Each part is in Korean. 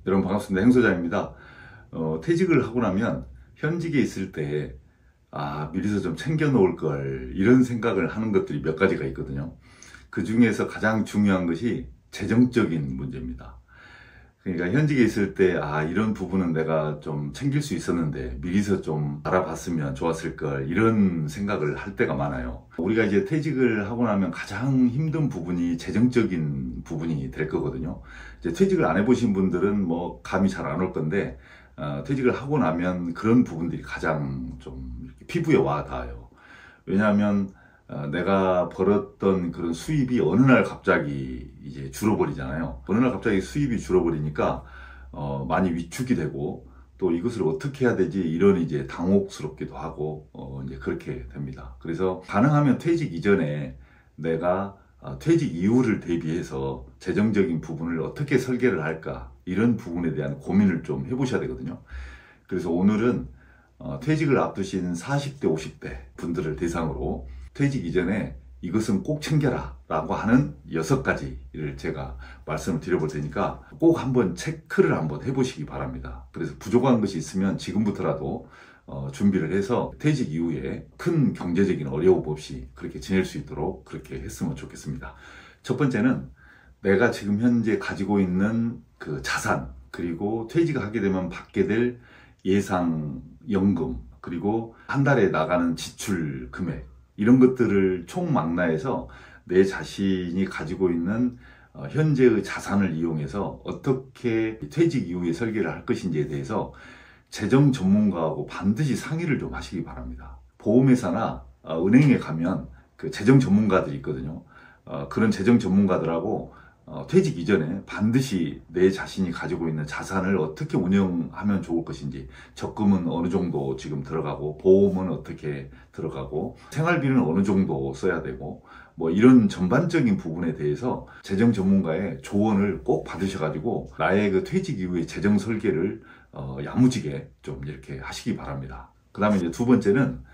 여러분 반갑습니다. 행소장입니다. 퇴직을 하고 나면 현직에 있을 때 미리서 좀 챙겨 놓을 걸 이런 생각을 하는 것들이 몇 가지가 있거든요. 그 중에서 가장 중요한 것이 재정적인 문제입니다. 그러니까 현직에 있을 때 이런 부분은 내가 좀 챙길 수 있었는데 미리서 좀 알아봤으면 좋았을 걸 이런 생각을 할 때가 많아요. 우리가 이제 퇴직을 하고 나면 가장 힘든 부분이 재정적인 부분이 될 거거든요. 이제 퇴직을 안 해보신 분들은 뭐 감이 잘 안 올 건데 퇴직을 하고 나면 그런 부분들이 가장 좀 이렇게 피부에 와 닿아요. 왜냐하면 내가 벌었던 그런 수입이 어느 날 갑자기 이제 줄어버리잖아요. 어느 날 갑자기 수입이 줄어버리니까 많이 위축이 되고 또 이것을 어떻게 해야 되지 이런 이제 당혹스럽기도 하고 이제 그렇게 됩니다. 그래서 가능하면 퇴직 이전에 내가 퇴직 이후를 대비해서 재정적인 부분을 어떻게 설계를 할까 이런 부분에 대한 고민을 좀 해보셔야 되거든요. 그래서 오늘은 퇴직을 앞두신 40대 50대 분들을 대상으로 퇴직 이전에 이것은 꼭 챙겨라 라고 하는 6가지를 제가 말씀을 드려볼 테니까 꼭 한번 체크를 한번 해보시기 바랍니다. 그래서 부족한 것이 있으면 지금부터라도 준비를 해서 퇴직 이후에 큰 경제적인 어려움 없이 그렇게 지낼 수 있도록 그렇게 했으면 좋겠습니다. 첫 번째는 내가 지금 현재 가지고 있는 그 자산, 그리고 퇴직을 하게 되면 받게 될 예상 연금, 그리고 한 달에 나가는 지출 금액, 이런 것들을 총망라해서 내 자신이 가지고 있는 현재의 자산을 이용해서 어떻게 퇴직 이후에 설계를 할 것인지에 대해서 재정 전문가하고 반드시 상의를 좀 하시기 바랍니다. 보험회사나 은행에 가면 그 재정 전문가들이 있거든요. 그런 재정 전문가들하고 퇴직 이전에 반드시 내 자신이 가지고 있는 자산을 어떻게 운영하면 좋을 것인지, 적금은 어느 정도 지금 들어가고 보험은 어떻게 들어가고 생활비는 어느 정도 써야 되고 뭐 이런 전반적인 부분에 대해서 재정 전문가의 조언을 꼭 받으셔가지고 나의 그 퇴직 이후의 재정 설계를 야무지게 좀 이렇게 하시기 바랍니다. 그 다음에 이제 두 번째는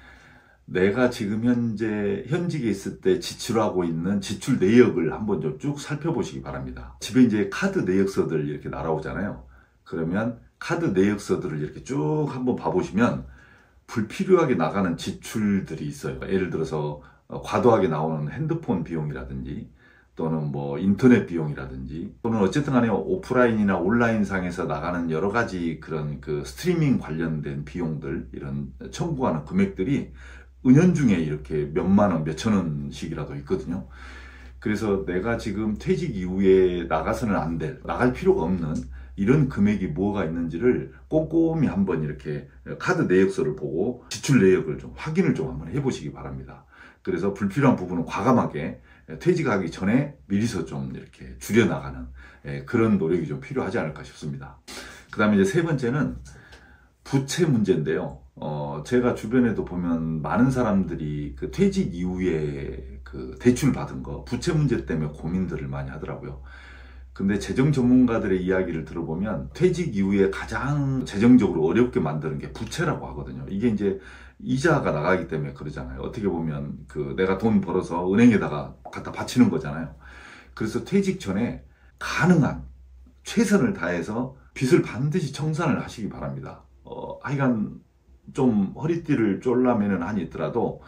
내가 지금 현재 현직에 있을 때 지출하고 있는 지출 내역을 한번 좀 쭉 살펴보시기 바랍니다. 집에 이제 카드 내역서들 이렇게 날아오잖아요. 그러면 카드 내역서들을 이렇게 쭉 한번 봐보시면 불필요하게 나가는 지출들이 있어요. 예를 들어서 과도하게 나오는 핸드폰 비용이라든지 또는 뭐 인터넷 비용이라든지 또는 어쨌든 간에 오프라인이나 온라인 상에서 나가는 여러 가지 그런 그 스트리밍 관련된 비용들, 이런 청구하는 금액들이 은연중에 이렇게 몇만 원, 몇천 원씩이라도 있거든요. 그래서 내가 지금 퇴직 이후에 나가서는 안 될, 나갈 필요가 없는 이런 금액이 뭐가 있는지를 꼼꼼히 한번 이렇게 카드 내역서를 보고 지출 내역을 좀 확인을 좀 한번 해보시기 바랍니다. 그래서 불필요한 부분은 과감하게 퇴직하기 전에 미리서 좀 이렇게 줄여나가는 그런 노력이 좀 필요하지 않을까 싶습니다. 그 다음에 이제 세 번째는 부채 문제인데요. 제가 주변에도 보면 많은 사람들이 그 퇴직 이후에 그 대출 받은 거, 부채 문제 때문에 고민들을 많이 하더라고요. 근데 재정 전문가들의 이야기를 들어보면 퇴직 이후에 가장 재정적으로 어렵게 만드는 게 부채라고 하거든요. 이게 이제 이자가 나가기 때문에 그러잖아요. 어떻게 보면 그 내가 돈 벌어서 은행에다가 갖다 바치는 거잖아요. 그래서 퇴직 전에 가능한 최선을 다해서 빚을 반드시 청산을 하시기 바랍니다. 하여간 좀 허리띠를 쫄라매는 한이 있더라도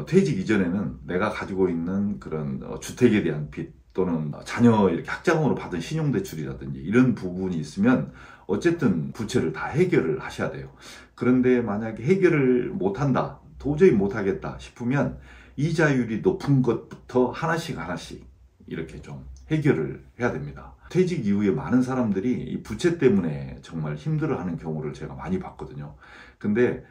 퇴직 이전에는 내가 가지고 있는 그런 주택에 대한 빚 또는 자녀 이렇게 학자금으로 받은 신용대출이라든지 이런 부분이 있으면 어쨌든 부채를 다 해결을 하셔야 돼요. 그런데 만약에 해결을 못한다, 도저히 못하겠다 싶으면 이자율이 높은 것부터 하나씩 이렇게 좀 해결을 해야 됩니다. 퇴직 이후에 많은 사람들이 이 부채 때문에 정말 힘들어하는 경우를 제가 많이 봤거든요. 근데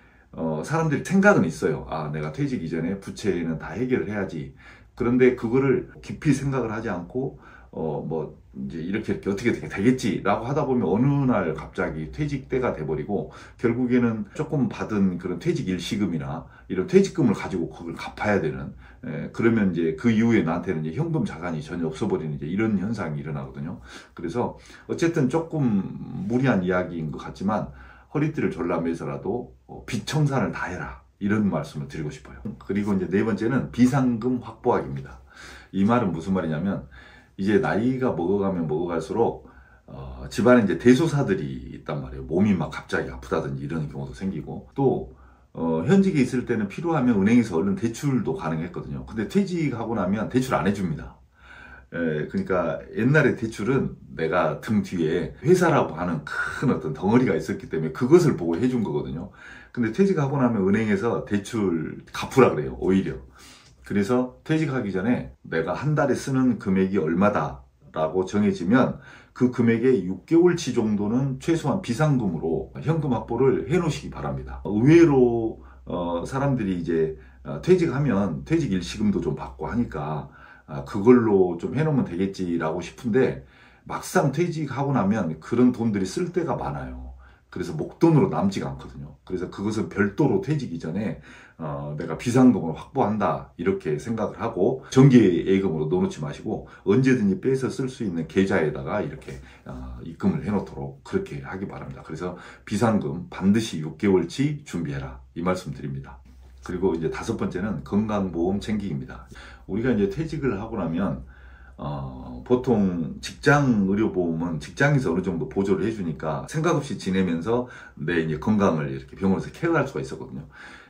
사람들이 생각은 있어요. 내가 퇴직 이전에 부채는 다 해결을 해야지. 그런데 그거를 깊이 생각을 하지 않고 뭐 이제 이렇게 어떻게 되겠지라고 하다 보면 어느 날 갑자기 퇴직 때가 돼버리고 결국에는 조금 받은 그런 퇴직 일시금이나 이런 퇴직금을 가지고 그걸 갚아야 되는, 그러면 이제 그 이후에 나한테는 이제 현금 자산이 전혀 없어버리는 이제 이런 현상이 일어나거든요. 그래서 어쨌든 조금 무리한 이야기인 것 같지만 허리띠를 졸라매서라도 빚 청산을 다 해라, 이런 말씀을 드리고 싶어요. 그리고 이제 네 번째는 비상금 확보하기입니다. 이 말은 무슨 말이냐면 이제 나이가 먹어가면 먹어갈수록 집안에 이제 대소사들이 있단 말이에요. 몸이 막 갑자기 아프다든지 이런 경우도 생기고, 또 현직에 있을 때는 필요하면 은행에서 얼른 대출도 가능했거든요. 근데 퇴직하고 나면 대출 안 해줍니다. 그러니까 옛날에 대출은 내가 등 뒤에 회사라고 하는 큰 어떤 덩어리가 있었기 때문에 그것을 보고 해준 거거든요. 근데 퇴직하고 나면 은행에서 대출 갚으라 그래요, 오히려. 그래서 퇴직하기 전에 내가 한 달에 쓰는 금액이 얼마다 라고 정해지면 그 금액의 6개월치 정도는 최소한 비상금으로 현금 확보를 해 놓으시기 바랍니다. 의외로 사람들이 이제 퇴직하면 퇴직 일시금도 좀 받고 하니까 그걸로 좀 해놓으면 되겠지라고 싶은데, 막상 퇴직하고 나면 그런 돈들이 쓸 데가 많아요. 그래서 목돈으로 남지가 않거든요. 그래서 그것은 별도로 퇴직 이전에 내가 비상금을 확보한다 이렇게 생각을 하고, 정기 예금으로 넣어놓지 마시고 언제든지 빼서 쓸 수 있는 계좌에다가 이렇게 입금을 해놓도록 그렇게 하기 바랍니다. 그래서 비상금 반드시 6개월치 준비해라, 이 말씀 드립니다. 그리고 이제 5번째는 건강보험 챙기기입니다. 우리가 이제 퇴직을 하고 나면 보통 직장 의료보험은 직장에서 어느 정도 보조를 해주니까 생각 없이 지내면서 내 이제 건강을 이렇게 병원에서 케어할 수가 있었거든요.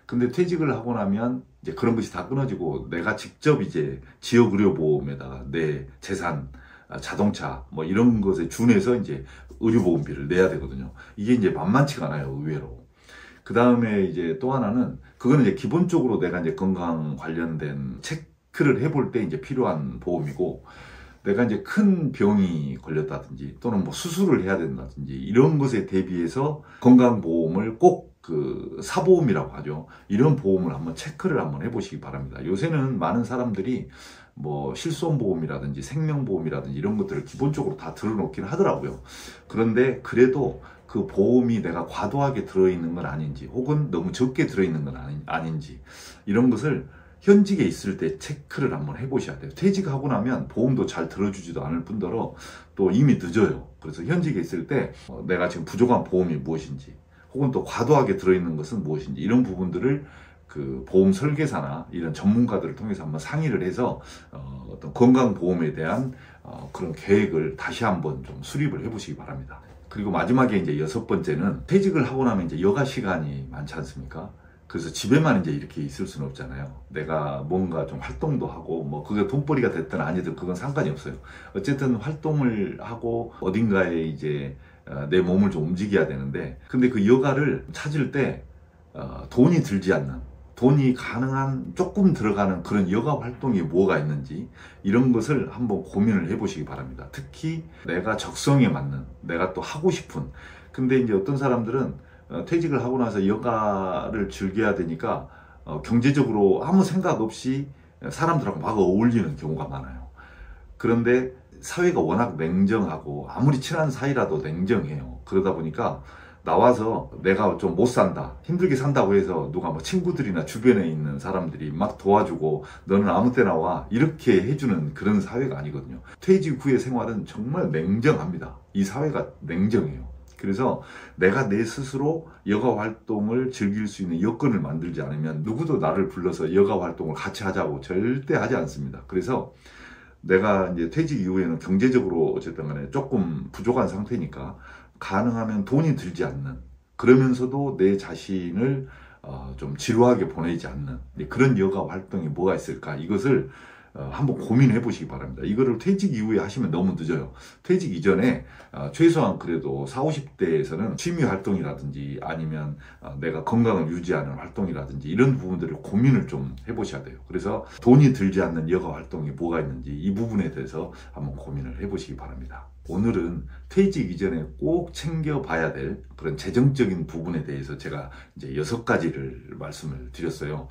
근데 퇴직을 하고 나면 이제 그런 것이 다 끊어지고 내가 직접 이제 지역 의료보험에다가 내 재산, 자동차 뭐 이런 것에 준해서 이제 의료보험비를 내야 되거든요. 이게 이제 만만치가 않아요, 의외로. 그 다음에 이제 또 하나는, 그거는 이제 기본적으로 내가 이제 건강 관련된 체크를 해볼 때 이제 필요한 보험이고, 내가 이제 큰 병이 걸렸다든지 또는 뭐 수술을 해야 된다든지 이런 것에 대비해서 건강보험을 꼭 그 사보험이라고 하죠. 이런 보험을 한번 체크를 한번 해보시기 바랍니다. 요새는 많은 사람들이 뭐 실손보험이라든지 생명보험이라든지 이런 것들을 기본적으로 다 들어놓긴 하더라고요. 그런데 그래도 그 보험이 내가 과도하게 들어있는 건 아닌지, 혹은 너무 적게 들어있는 건 아닌지, 이런 것을 현직에 있을 때 체크를 한번 해보셔야 돼요. 퇴직하고 나면 보험도 잘 들어주지도 않을 뿐더러 또 이미 늦어요. 그래서 현직에 있을 때 내가 지금 부족한 보험이 무엇인지, 혹은 또 과도하게 들어있는 것은 무엇인지, 이런 부분들을 그 보험 설계사나 이런 전문가들을 통해서 한번 상의를 해서 어떤 건강보험에 대한 그런 계획을 다시 한번 좀 수립을 해보시기 바랍니다. 그리고 마지막에 이제 6번째는, 퇴직을 하고 나면 이제 여가 시간이 많지 않습니까? 그래서 집에만 이제 이렇게 있을 수는 없잖아요. 내가 뭔가 좀 활동도 하고, 뭐 그게 돈벌이가 됐든 아니든 그건 상관이 없어요. 어쨌든 활동을 하고 어딘가에 이제 내 몸을 좀 움직여야 되는데, 근데 그 여가를 찾을 때 돈이 들지 않는, 돈이 가능한 조금 들어가는 그런 여가 활동이 뭐가 있는지, 이런 것을 한번 고민을 해보시기 바랍니다. 특히 내가 적성에 맞는, 내가 또 하고 싶은. 근데 이제 어떤 사람들은 퇴직을 하고 나서 여가를 즐겨야 되니까 경제적으로 아무 생각 없이 사람들하고 막 어울리는 경우가 많아요. 그런데 사회가 워낙 냉정하고 아무리 친한 사이라도 냉정해요. 그러다 보니까 나와서 내가 좀 못 산다, 힘들게 산다고 해서 누가 뭐 친구들이나 주변에 있는 사람들이 막 도와주고 너는 아무 때나 와 이렇게 해주는 그런 사회가 아니거든요. 퇴직 후의 생활은 정말 냉정합니다. 이 사회가 냉정해요. 그래서 내가 내 스스로 여가 활동을 즐길 수 있는 여건을 만들지 않으면 누구도 나를 불러서 여가 활동을 같이 하자고 절대 하지 않습니다. 그래서 내가 이제 퇴직 이후에는 경제적으로 어쨌든 간에 조금 부족한 상태니까 가능하면 돈이 들지 않는, 그러면서도 내 자신을 좀 지루하게 보내지 않는 그런 여가 활동이 뭐가 있을까, 이것을 한번 고민해 보시기 바랍니다. 이거를 퇴직 이후에 하시면 너무 늦어요. 퇴직 이전에 최소한 그래도 40, 50대에서는 취미 활동이라든지 아니면 내가 건강을 유지하는 활동이라든지 이런 부분들을 고민을 좀 해보셔야 돼요. 그래서 돈이 들지 않는 여가 활동이 뭐가 있는지 이 부분에 대해서 한번 고민을 해보시기 바랍니다. 오늘은 퇴직 이전에 꼭 챙겨봐야 될 그런 재정적인 부분에 대해서 제가 이제 6가지를 말씀을 드렸어요.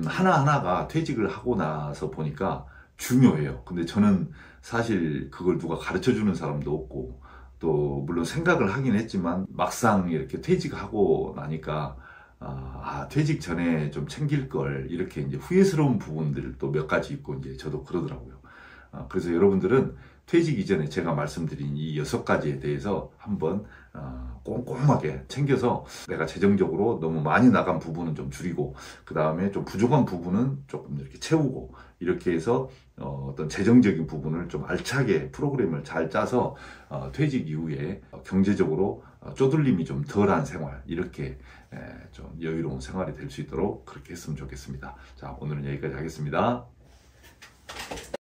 하나하나가 퇴직을 하고 나서 보니까 중요해요. 근데 저는 사실 그걸 누가 가르쳐 주는 사람도 없고, 또 물론 생각을 하긴 했지만 막상 이렇게 퇴직하고 나니까 퇴직 전에 좀 챙길 걸, 이렇게 이제 후회스러운 부분들 또 몇 가지 있고, 이제 저도 그러더라고요. 그래서 여러분들은 퇴직 이전에 제가 말씀드린 이 6가지에 대해서 한번 꼼꼼하게 챙겨서 내가 재정적으로 너무 많이 나간 부분은 좀 줄이고, 그 다음에 좀 부족한 부분은 조금 이렇게 채우고, 이렇게 해서 어떤 재정적인 부분을 좀 알차게 프로그램을 잘 짜서 퇴직 이후에 경제적으로 쪼들림이 좀 덜한 생활, 이렇게 좀 여유로운 생활이 될 수 있도록 그렇게 했으면 좋겠습니다. 자, 오늘은 여기까지 하겠습니다.